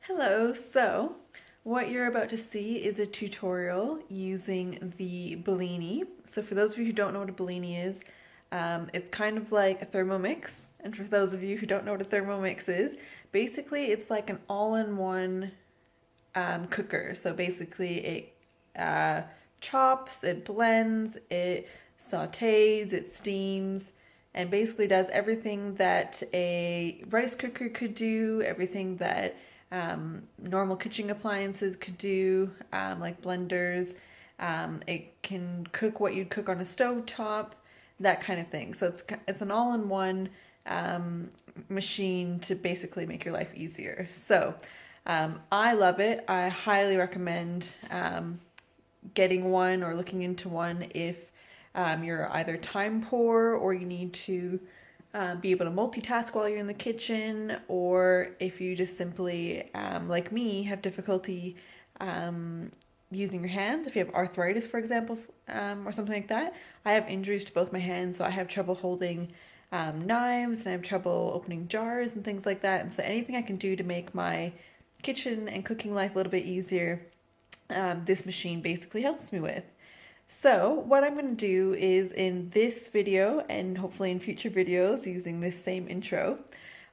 Hello, so what you're about to see is a tutorial using the Bellini. So for those of you who don't know what a Bellini is, it's kind of like a Thermomix. And for those of you who don't know what a Thermomix is, basically it's like an all-in-one cooker. So basically it chops, it blends, it sautés, it steams, and basically does everything that a rice cooker could do, everything that normal kitchen appliances could do, like blenders. It can cook what you'd cook on a stovetop, that kind of thing. So it's an all-in-one machine to basically make your life easier. So I love it. I highly recommend getting one or looking into one if you're either time poor or you need to be able to multitask while you're in the kitchen, or if you just simply, like me, have difficulty using your hands. If you have arthritis, for example, or something like that. I have injuries to both my hands, so I have trouble holding knives and I have trouble opening jars and things like that. And so anything I can do to make my kitchen and cooking life a little bit easier, this machine basically helps me with. So what I'm going to do is in this video and hopefully in future videos using this same intro,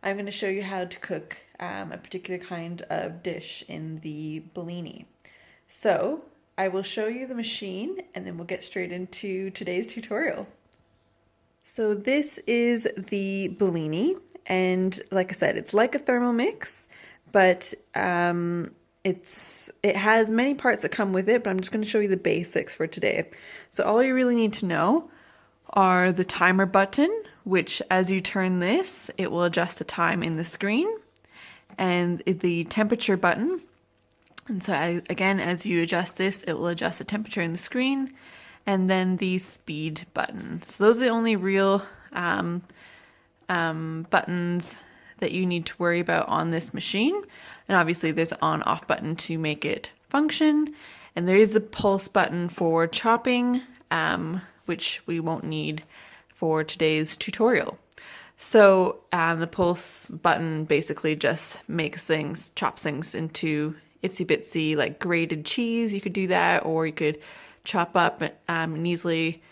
I'm going to show you how to cook a particular kind of dish in the Bellini. So I will show you the machine and then we'll get straight into today's tutorial. So this is the Bellini, and like I said, it's like a Thermomix, but it has many parts that come with it, but I'm just going to show you the basics for today. So all you really need to know are the timer button, which as you turn this, it will adjust the time in the screen, and the temperature button. And so again, as you adjust this, it will adjust the temperature in the screen, and then the speed button. So those are the only real buttons that you need to worry about on this machine. And obviously there's an on-off button to make it function. And there is the pulse button for chopping, which we won't need for today's tutorial. So the pulse button basically just chops things into itsy bitsy, like grated cheese. You could do that, or you could chop up and easily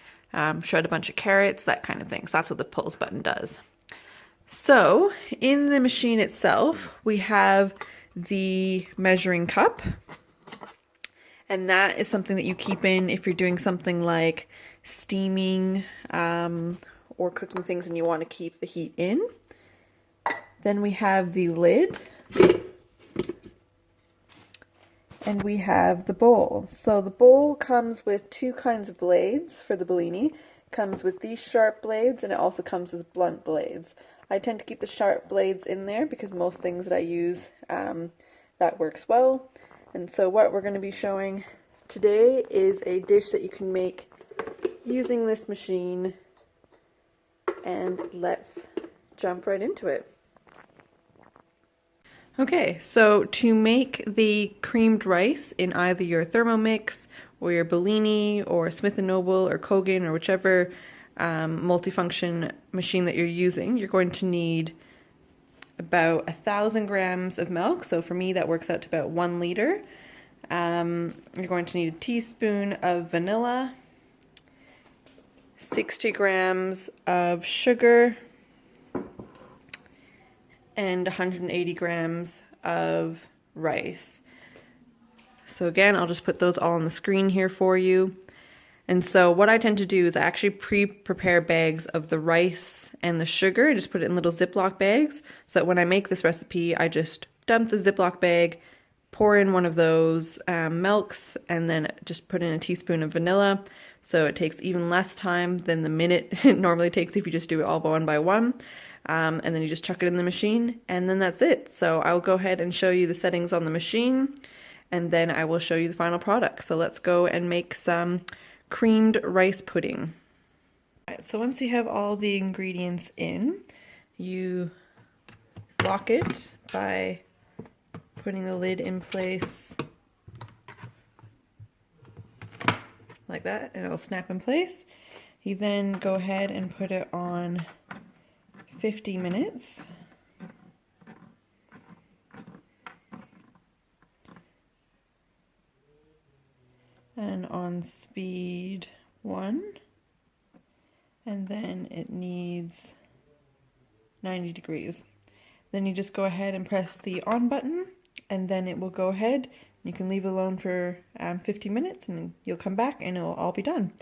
shred a bunch of carrots, that kind of thing. So that's what the pulse button does. So in the machine itself, we have the measuring cup, and that is something that you keep in if you're doing something like steaming or cooking things and you want to keep the heat in. Then we have the lid, and we have the bowl. So the bowl comes with two kinds of blades for the Bellini. It comes with these sharp blades, and it also comes with blunt blades. I tend to keep the sharp blades in there because most things that I use, that works well. And so what we're going to be showing today is a dish that you can make using this machine, and let's jump right into it. Okay, so to make the creamed rice in either your Thermomix or your Bellini or Smith & Noble or Kogan or whichever multifunction machine that you're using, you're going to need about 1,000 grams of milk. So for me, that works out to about 1 liter. You're going to need a teaspoon of vanilla, 60 grams of sugar, and 180 grams of rice. So again, I'll just put those all on the screen here for you. And so what I tend to do is I actually pre-prepare bags of the rice and the sugar and just put it in little Ziploc bags, so that when I make this recipe, I just dump the Ziploc bag, pour in one of those milks, and then just put in a teaspoon of vanilla. So it takes even less time than the minute it normally takes if you just do it all one by one. And then you just chuck it in the machine, and then that's it. So I'll go ahead and show you the settings on the machine, and then I will show you the final product. So let's go and make some creamed rice pudding. Alright, so once you have all the ingredients in, you lock it by putting the lid in place like that, and it'll snap in place. You then go ahead and put it on 50 minutes. and on speed 1, and then it needs 90 degrees. Then you just go ahead and press the on button, and then it will go ahead. You can leave it alone for 50 minutes, and you'll come back and it will all be done.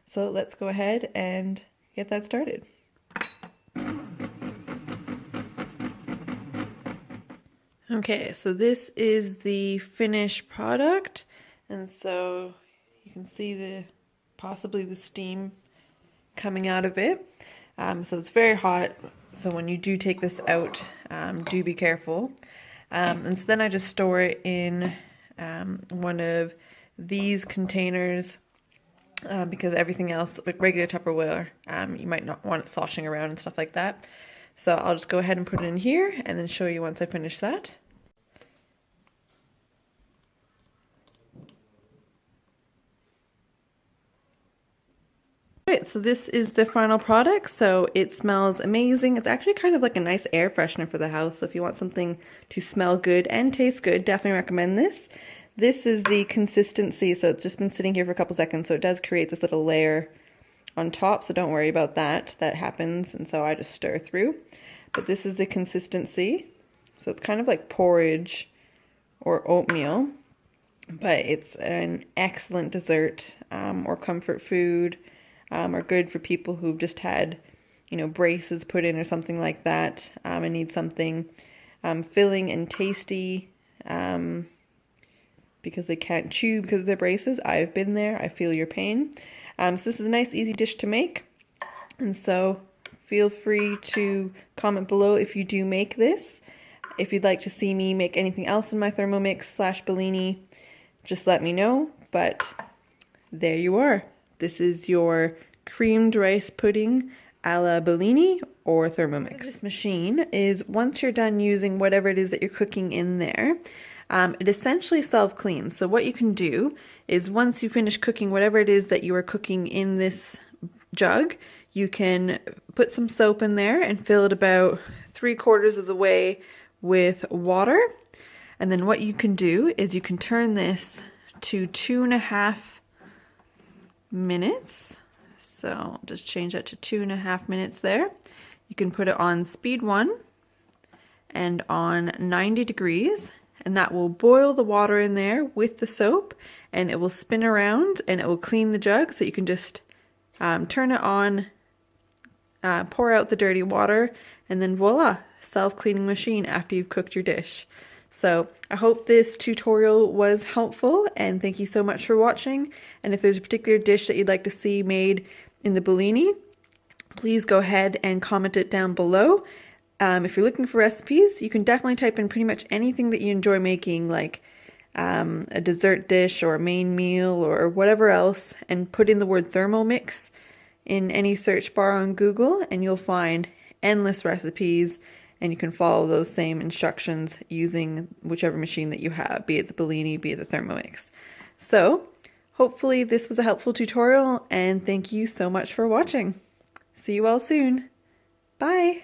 So let's go ahead and get that started. Okay, so this is the finished product, and so you can see possibly the steam coming out of it. So it's very hot, so when you do take this out, do be careful. And so then I just store it in one of these containers, because everything else, like regular Tupperware, you might not want it sloshing around and stuff like that. So I'll just go ahead and put it in here and then show you once I finish that. So this is the final product. So it smells amazing. It's actually kind of like a nice air freshener for the house. So if you want something to smell good and taste good, definitely recommend this. This is the consistency. So it's just been sitting here for a couple seconds. So it does create this little layer on top. So don't worry about that. That happens. And so I just stir through. But this is the consistency. So it's kind of like porridge or oatmeal. But it's an excellent dessert or comfort food. Are good for people who've just had, braces put in or something like that, and need something filling and tasty because they can't chew because of their braces. I've been there. I feel your pain. So this is a nice, easy dish to make. And so feel free to comment below if you do make this. If you'd like to see me make anything else in my Thermomix /Bellini, just let me know. But there you are. This is your creamed rice pudding a la Bellini or Thermomix. This machine is, once you're done using whatever it is that you're cooking in there, it essentially self-cleans. So what you can do is once you finish cooking whatever it is that you are cooking in this jug, you can put some soap in there and fill it about 3/4 of the way with water. And then what you can do is you can turn this to 2.5 minutes. So just change that to 2.5 minutes there. You can put it on speed 1 and on 90 degrees, and that will boil the water in there with the soap, and it will spin around and it will clean the jug. So you can just turn it on, pour out the dirty water, and then voila, self-cleaning machine after you've cooked your dish. So I hope this tutorial was helpful, and thank you so much for watching. And if there's a particular dish that you'd like to see made in the Bellini, please go ahead and comment it down below. If you're looking for recipes, you can definitely type in pretty much anything that you enjoy making, like a dessert dish or a main meal or whatever else, and put in the word Thermomix in any search bar on Google, and you'll find endless recipes. And you can follow those same instructions using whichever machine that you have, be it the Bellini, be it the Thermomix. So, hopefully this was a helpful tutorial, and thank you so much for watching. See you all soon. Bye!